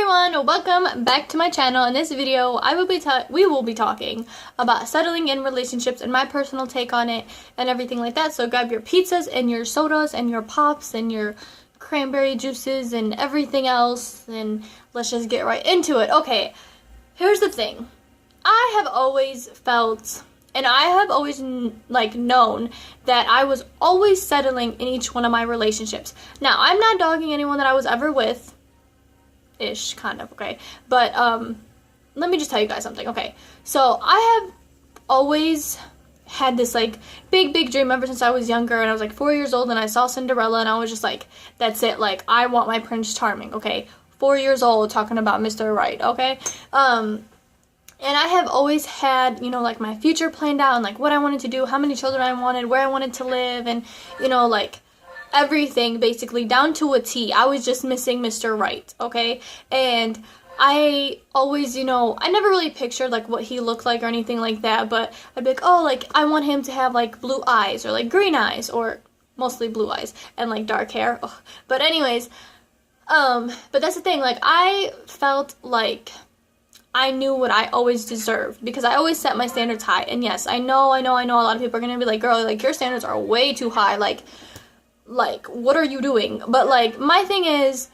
everyone, welcome back to my channel. In this video, we will be talking about settling in relationships and my personal take on it and everything like that. So grab your pizzas and your sodas and your pops and your cranberry juices and everything else, and let's just get right into it. Okay, here's the thing. I have always felt, and I have always known that I was always settling in each one of my relationships. Now, I'm not dogging anyone that I was ever with. Ish, kind of, okay? But, let me just tell you guys something, okay? So, I have always had this, big dream ever since I was younger, and I was, 4 years old, and I saw Cinderella, and I was just that's it, I want my Prince Charming, okay? 4 years old, talking about Mr. Right, okay? And I have always had, my future planned out, and, what I wanted to do, how many children I wanted, where I wanted to live, and, everything, basically, down to a T. I was just missing Mr. Right, okay? And I always, I never really pictured, what he looked like or anything like that, but I'd be I want him to have, blue eyes, or, green eyes, or mostly blue eyes, and, dark hair. Ugh. But anyways, but that's the thing, I felt I knew what I always deserved, because I always set my standards high. And yes, I know a lot of people are gonna be girl, your standards are way too high, what are you doing? But my thing is,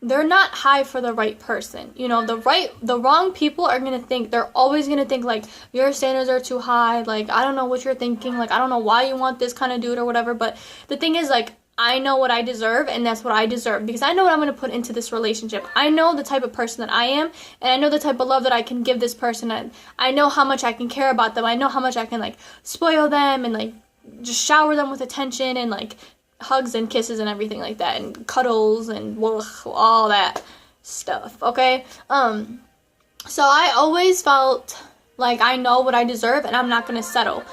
they're not high for the right person. The wrong people are gonna think, they're always gonna think your standards are too high, I don't know what you're thinking, I don't know why you want this kind of dude or whatever. But the thing is, I know what I deserve, and that's what I deserve, because I know what I'm going to put into this relationship. I know the type of person that I am, and I know the type of love that I can give this person, and I know how much I can care about them. I know how much I can, spoil them, and, just shower them with attention, and, hugs and kisses and everything like that, and cuddles, and all that stuff, okay? So I always felt I know what I deserve, and I'm not going to settle.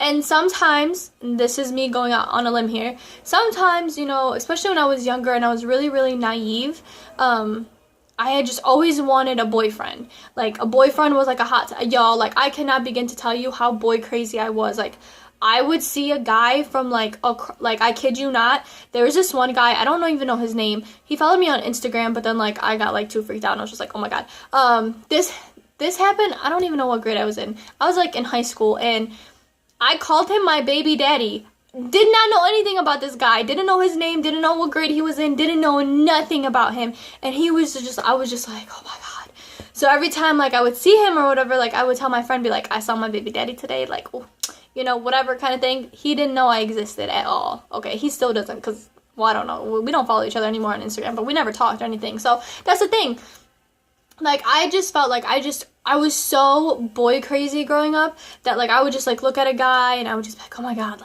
And sometimes, and this is me going out on a limb here, sometimes, especially when I was younger and I was really, really naive, I had just always wanted a boyfriend. A boyfriend was a hot, y'all, I cannot begin to tell you how boy crazy I was. I would see a guy from, I kid you not, there was this one guy, I don't even know his name. He followed me on Instagram, but then, I got, too freaked out, and I was just oh my god. This happened, I don't even know what grade I was in. I was, in high school, and I called him my baby daddy. Did not know anything about this guy. Didn't know his name. Didn't know what grade he was in. Didn't know nothing about him. And he was just, I was just oh my god. So every time, I would see him or whatever, I would tell my friend, be I saw my baby daddy today, oh, whatever kind of thing. He didn't know I existed at all. Okay, he still doesn't, because, well, I don't know. We don't follow each other anymore on Instagram, but we never talked or anything. So that's the thing. I just felt I was so boy crazy growing up that, I would just, look at a guy and I would just be oh my god,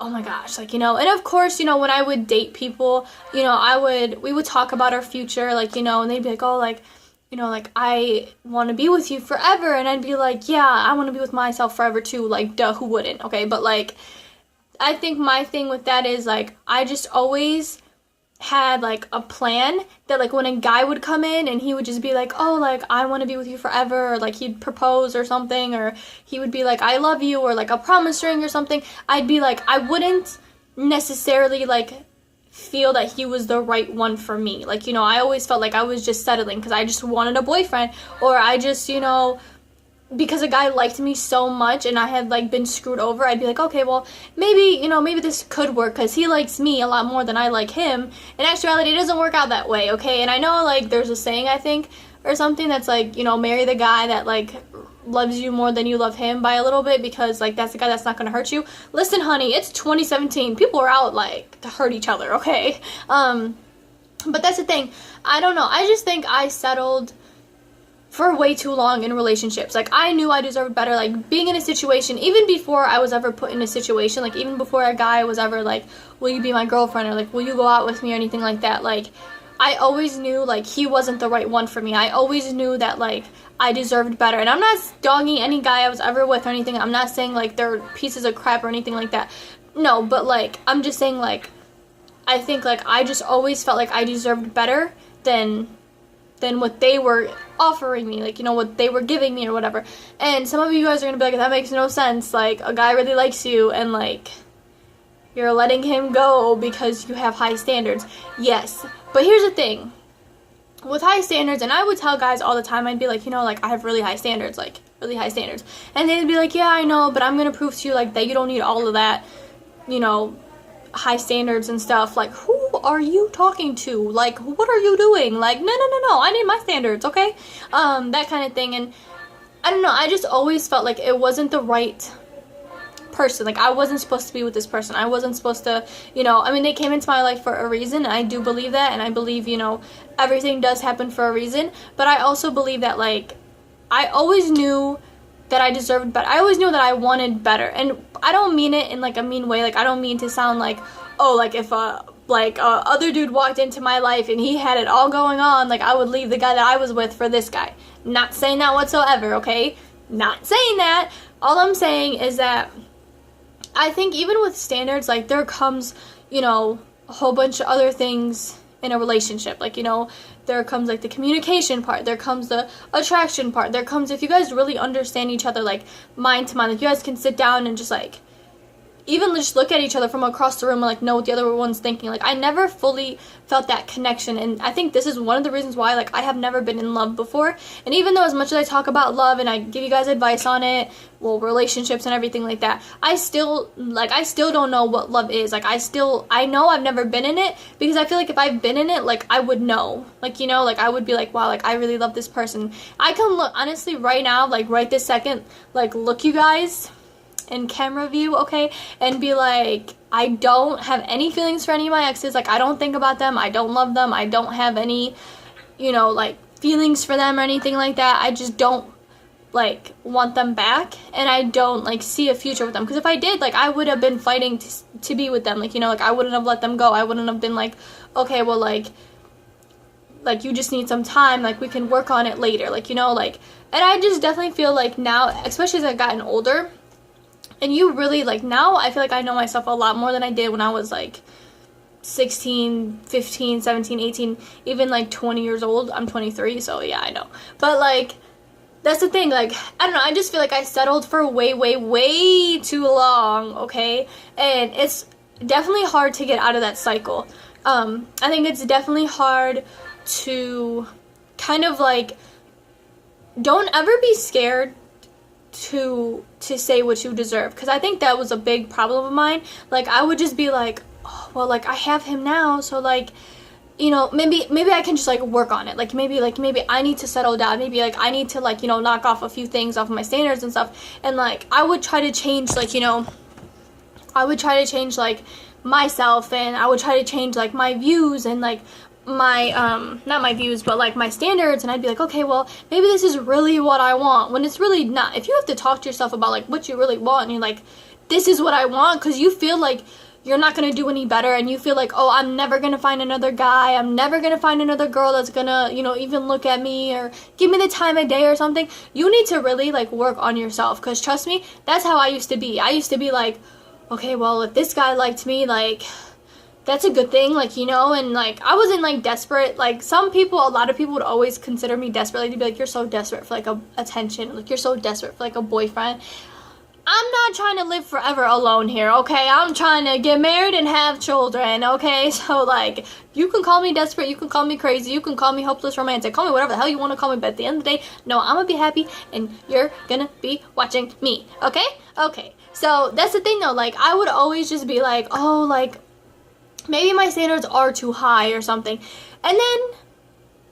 oh my gosh, and of course, when I would date people, we would talk about our future, and they'd be oh, I want to be with you forever, and I'd be yeah, I want to be with myself forever too, duh, who wouldn't, okay? But, I think my thing with that is, I just always had a plan that when a guy would come in and he would just be oh, I want to be with you forever, or he'd propose or something, or he would be I love you, or a promise ring or something, I'd be I wouldn't necessarily feel that he was the right one for me. I always felt I was just settling because I just wanted a boyfriend, or I just, because a guy liked me so much and I had been screwed over, I'd be okay, well, maybe, maybe this could work because he likes me a lot more than I like him. In actuality, it doesn't work out that way, okay? And I know, there's a saying, I think, or something that's marry the guy that loves you more than you love him by a little bit, because that's the guy that's not gonna hurt you. Listen, honey, it's 2017. People are out to hurt each other, okay? But that's the thing. I don't know. I just think I settled for way too long in relationships. I knew I deserved better. Being in a situation, even before I was ever put in a situation, even before a guy was ever will you be my girlfriend, or will you go out with me, or anything like that, I always knew he wasn't the right one for me. I always knew that I deserved better. And I'm not dogging any guy I was ever with or anything. I'm not saying they're pieces of crap or anything like that. No, but I'm just saying I think I just always felt I deserved better than what they were offering me, what they were giving me or whatever. And some of you guys are gonna be that makes no sense. A guy really likes you and you're letting him go because you have high standards. Yes, but here's the thing. with high standards, and I would tell guys all the time, I'd be like, you know, like, I have really high standards, like, really high standards. And they'd be like, yeah, I know, but I'm gonna prove to you, like, that you don't need all of that, you know, high standards and stuff. Like, who are you talking to? Like, what are you doing? Like, no, I need my standards, okay? That kind of thing. And I don't know, I just always felt like it wasn't the right person. Like, I wasn't supposed to be with this person. I wasn't supposed to, you know, I mean, they came into my life for a reason, and I do believe that, and I believe, you know, everything does happen for a reason. But I also believe that, like, I always knew that I deserved better. I always knew that I wanted better. And I don't mean it in, like, a mean way. Like, I don't mean to sound like, oh, like, if other dude walked into my life and he had it all going on, like, I would leave the guy that I was with for this guy. Not saying that whatsoever, okay? Not saying that. All I'm saying is that I think even with standards, like, there comes, you know, a whole bunch of other things in a relationship. Like, you know, there comes, like, the communication part, there comes the attraction part, there comes, if you guys really understand each other, like, mind to mind, like, you guys can sit down and just, like, even just look at each other from across the room and, like, know what the other one's thinking. Like, I never fully felt that connection, and I think this is one of the reasons why, like, I have never been in love before. And even though as much as I talk about love and I give you guys advice on it, well, relationships and everything like that, I still don't know what love is. Like, I know I've never been in it, because I feel like if I've been in it, like, I would know. Like, you know, like, I would be like, wow, like, I really love this person. I can look, honestly, right now, like, right this second, like, look you guys in camera view, okay, and be like, I don't have any feelings for any of my exes. Like, I don't think about them, I don't love them, I don't have any, you know, like, feelings for them or anything like that. I just don't, like, want them back, and I don't, like, see a future with them. Because if I did, like, I would have been fighting to be with them. Like, you know, like, I wouldn't have let them go. I wouldn't have been like, okay, well, like, you just need some time, like, we can work on it later, like, you know, like. And I just definitely feel like now, especially as I've gotten older, and you really, like, now I feel like I know myself a lot more than I did when I was, like, 16, 15, 17, 18, even, like, 20 years old. I'm 23, so yeah, I know. But, like, that's the thing, like, I don't know, I just feel like I settled for way too long, okay? And it's definitely hard to get out of that cycle. I think it's definitely hard to kind of, like, don't ever be scared to say what you deserve, because I think that was a big problem of mine. Like, I would just be like, oh, well, like, I have him now, so, like, you know, maybe I can just, like, work on it. Like, maybe I need to settle down. Maybe, like, I need to, like, you know, knock off a few things off of my standards and stuff. And, like, I would try to change, like, you know, I would try to change, like, myself, and I would try to change, like, my views and, like, my not my views, but, like, my standards. And I'd be like, okay, well, maybe this is really what I want, when it's really not. If you have to talk to yourself about, like, what you really want, and you're like, this is what I want, because you feel like you're not going to do any better, and you feel like, oh, I'm never going to find another guy, I'm never going to find another girl that's going to, you know, even look at me or give me the time of day or something, you need to really, like, work on yourself. Because trust me, that's how I used to be. I used to be like, okay, well, if this guy liked me, like, that's a good thing, like, you know. And, like, I wasn't, like, desperate. Like, a lot of people would always consider me desperate. Like, they'd be like, you're so desperate for, like, attention, like, you're so desperate for, like, a boyfriend. I'm not trying to live forever alone here, okay? I'm trying to get married and have children, okay? So, like, you can call me desperate, you can call me crazy, you can call me hopeless romantic, call me whatever the hell you want to call me, but at the end of the day, no, I'm gonna be happy, and you're gonna be watching me, okay? Okay, so that's the thing, though. Like, I would always just be like, oh, like, maybe my standards are too high or something. And then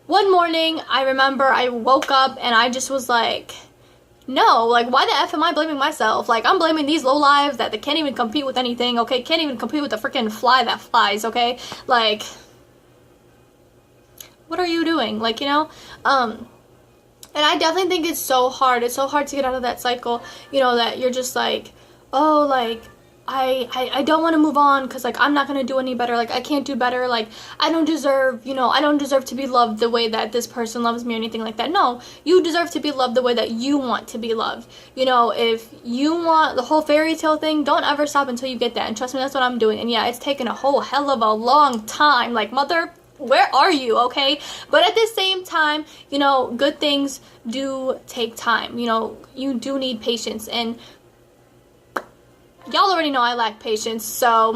one morning, I remember I woke up and I just was like, no, like, why the F am I blaming myself? Like, I'm blaming these lowlives that they can't even compete with anything, okay? Can't even compete with the freaking fly that flies, okay? Like, what are you doing? Like, you know? And I definitely think it's so hard. It's so hard to get out of that cycle, you know, that you're just like, oh, like, I don't want to move on because, like, I'm not going to do any better. Like, I can't do better. Like, I don't deserve to be loved the way that this person loves me or anything like that. No, you deserve to be loved the way that you want to be loved. You know, if you want the whole fairy tale thing, don't ever stop until you get that. And trust me, that's what I'm doing. And yeah, it's taken a whole hell of a long time. Like, mother, where are you, okay? But at the same time, you know, good things do take time. You know, you do need patience. And y'all already know I lack patience, so,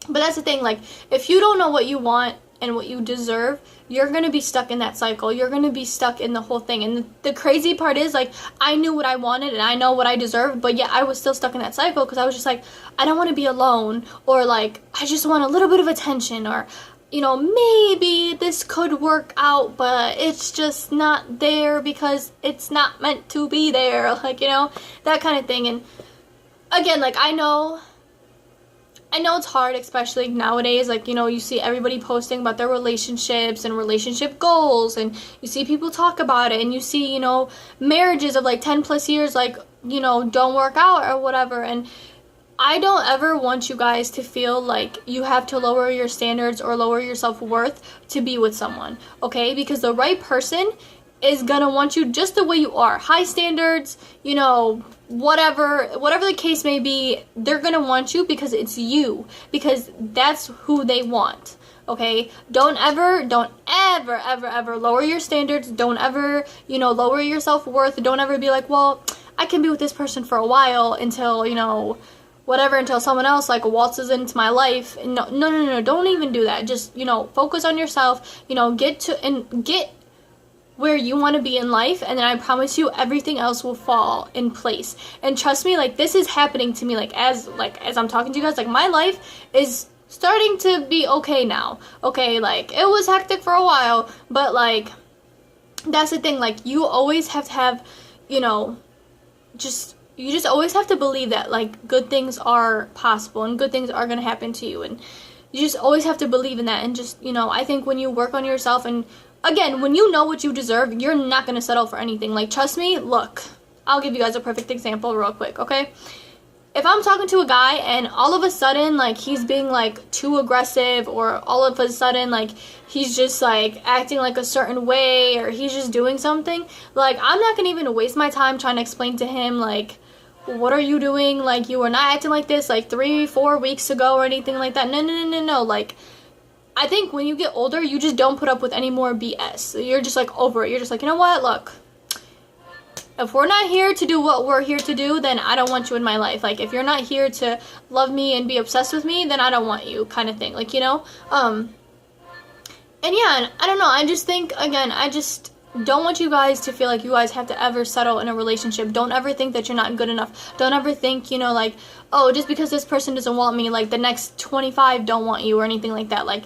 but that's the thing, like, if you don't know what you want, and what you deserve, you're going to be stuck in that cycle. You're going to be stuck in the whole thing. And the crazy part is, like, I knew what I wanted and I know what I deserved, but yet I was still stuck in that cycle because I was just like, I don't want to be alone, or like, I just want a little bit of attention, or, you know, maybe this could work out, but it's just not there because it's not meant to be there. Like, you know, that kind of thing. And again, like, I know it's hard, especially nowadays. Like, you know, you see everybody posting about their relationships and relationship goals, and you see people talk about it, and you see, you know, marriages of like 10 plus years, like, you know, don't work out or whatever. And I don't ever want you guys to feel like you have to lower your standards or lower your self-worth to be with someone, okay? Because the right person is gonna want you just the way you are. High standards, you know, whatever the case may be, they're gonna want you because it's you, because that's who they want. Okay, don't ever lower your standards. Don't ever, you know, lower your self-worth. Don't ever be like, well, I can be with this person for a while until, you know, whatever, until someone else like waltzes into my life. No, don't even do that. Just, you know, focus on yourself, you know, get where you want to be in life, and then I promise you everything else will fall in place. And trust me, like, this is happening to me, like as I'm talking to you guys, like, my life is starting to be okay now. Okay, like, it was hectic for a while, but like, that's the thing, like, you always have to have, you know, you just always have to believe that, like, good things are possible and good things are going to happen to you, and you just always have to believe in that. And just, you know, I think when you work on yourself, and again, when you know what you deserve, you're not going to settle for anything. Like, trust me, look, I'll give you guys a perfect example real quick, okay? If I'm talking to a guy and all of a sudden, like, he's being, like, too aggressive, or all of a sudden, like, he's just, like, acting like a certain way, or he's just doing something, like, I'm not going to even waste my time trying to explain to him, like, what are you doing? Like, you were not acting like this, like, 3-4 weeks ago or anything like that. No. Like, I think when you get older, you just don't put up with any more BS. You're just, like, over it. You're just like, you know what? Look, if we're not here to do what we're here to do, then I don't want you in my life. Like, if you're not here to love me and be obsessed with me, then I don't want you, kind of thing. Like, you know? And yeah, I don't know. I just think, again, I just don't want you guys to feel like you guys have to ever settle in a relationship. Don't ever think that you're not good enough. Don't ever think, you know, like, oh, just because this person doesn't want me, like, the next 25 don't want you or anything like that. Like,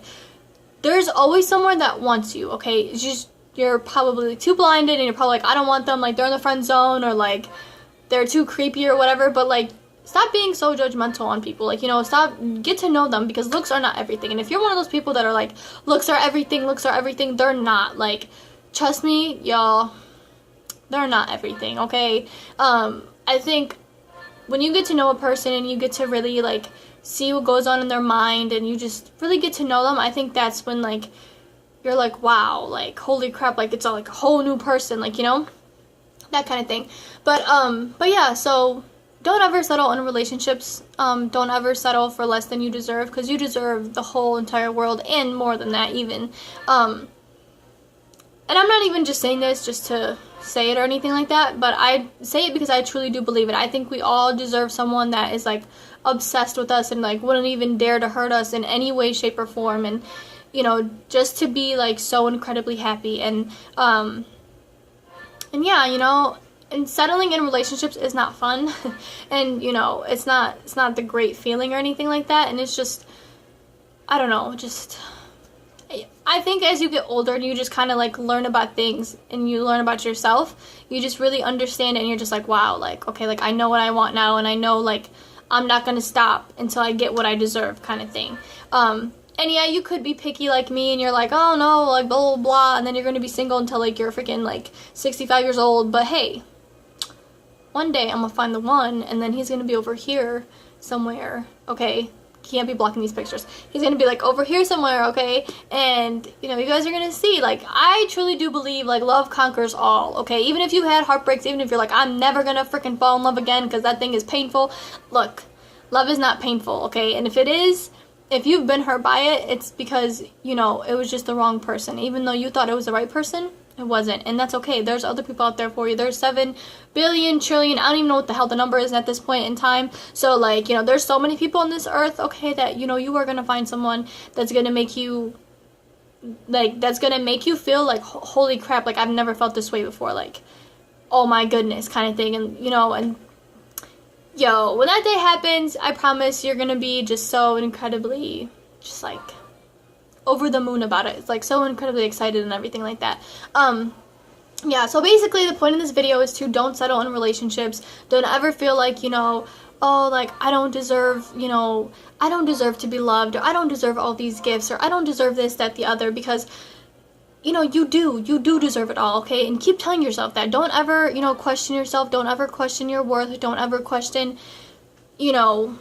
there's always someone that wants you, okay? It's just, you're probably too blinded, and you're probably like, I don't want them, like, they're in the friend zone, or like, they're too creepy or whatever. But like, stop being so judgmental on people. Like, you know, get to know them, because looks are not everything. And if you're one of those people that are like, looks are everything, they're not. Like, trust me, y'all, they're not everything, okay? I think when you get to know a person and you get to really, like, see what goes on in their mind, and you just really get to know them, I think that's when, like, you're like, wow, like, holy crap, like, it's like a whole new person, like, you know, that kind of thing. But yeah, so don't ever settle in relationships. Don't ever settle for less than you deserve, because you deserve the whole entire world, and more than that even. And I'm not even just saying this just to say it or anything like that, but I say it because I truly do believe it. I think we all deserve someone that is, like, obsessed with us and, like, wouldn't even dare to hurt us in any way, shape, or form. And, you know, just to be, like, so incredibly happy. And yeah, you know, and settling in relationships is not fun. And, you know, it's not the great feeling or anything like that. And it's just, I don't know, just, I think as you get older and you just kind of, like, learn about things and you learn about yourself, you just really understand it, and you're just like, wow, like, okay, like, I know what I want now, and I know, like, I'm not going to stop until I get what I deserve, kind of thing. And yeah, you could be picky like me, and you're like, oh no, like, blah, blah, blah, and then you're going to be single until, like, you're freaking, like, 65 years old. But hey, one day I'm going to find the one, and then he's going to be over here somewhere, okay? Can't be blocking these pictures. He's gonna be, like, over here somewhere, okay? And, you know, you guys are gonna see, like, I truly do believe, like, love conquers all, okay? Even if you had heartbreaks, even if you're like, I'm never gonna freaking fall in love again because that thing is painful, look, love is not painful, okay? And if it is, if you've been hurt by it, it's because, you know, it was just the wrong person. Even though you thought it was the right person, it wasn't. And that's okay. There's other people out there for you. There's 7 billion, trillion, I don't even know what the hell the number is at this point in time. So, like, you know, there's so many people on this earth, okay, that, you know, you are going to find someone that's going to make you like, that's gonna make you feel like, holy crap, like, I've never felt this way before, like, oh my goodness, kind of thing. And, you know, and yo, when that day happens, I promise you're gonna be just so incredibly, just like, over the moon about it. It's like so incredibly excited and everything like that. Yeah, so basically the point of this video is to don't settle in relationships. Don't ever feel like, you know, oh, like, I don't deserve, you know, I don't deserve to be loved, or I don't deserve all these gifts, or I don't deserve this, that, the other, because, you know, you do deserve it all, okay? And keep telling yourself that. Don't ever, you know, question yourself. Don't ever question your worth. Don't ever question, you know,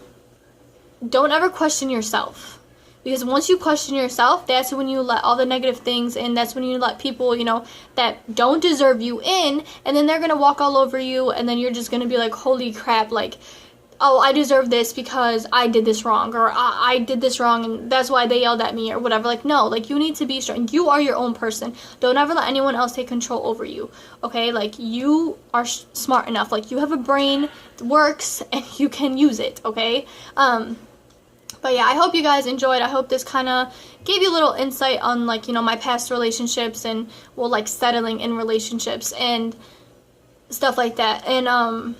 don't ever question yourself. Because once you question yourself, that's when you let all the negative things in. That's when you let people, you know, that don't deserve you in. And then they're going to walk all over you. And then you're just going to be like, holy crap, like, oh, I deserve this because I did this wrong. Or I did this wrong and that's why they yelled at me or whatever. Like, no, like, you need to be strong. You are your own person. Don't ever let anyone else take control over you. Okay? Like, you are smart enough. Like, you have a brain that works and you can use it. Okay? But yeah, I hope you guys enjoyed. I hope this kind of gave you a little insight on, like, you know, my past relationships and, well, like, settling in relationships and stuff like that. And,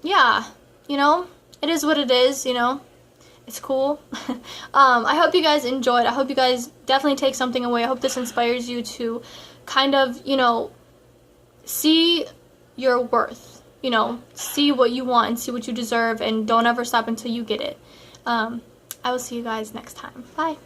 yeah, you know, it is what it is, you know. It's cool. I hope you guys enjoyed. I hope you guys definitely take something away. I hope this inspires you to kind of, you know, see your worth, you know, see what you want and see what you deserve, and don't ever stop until you get it. I will see you guys next time. Bye.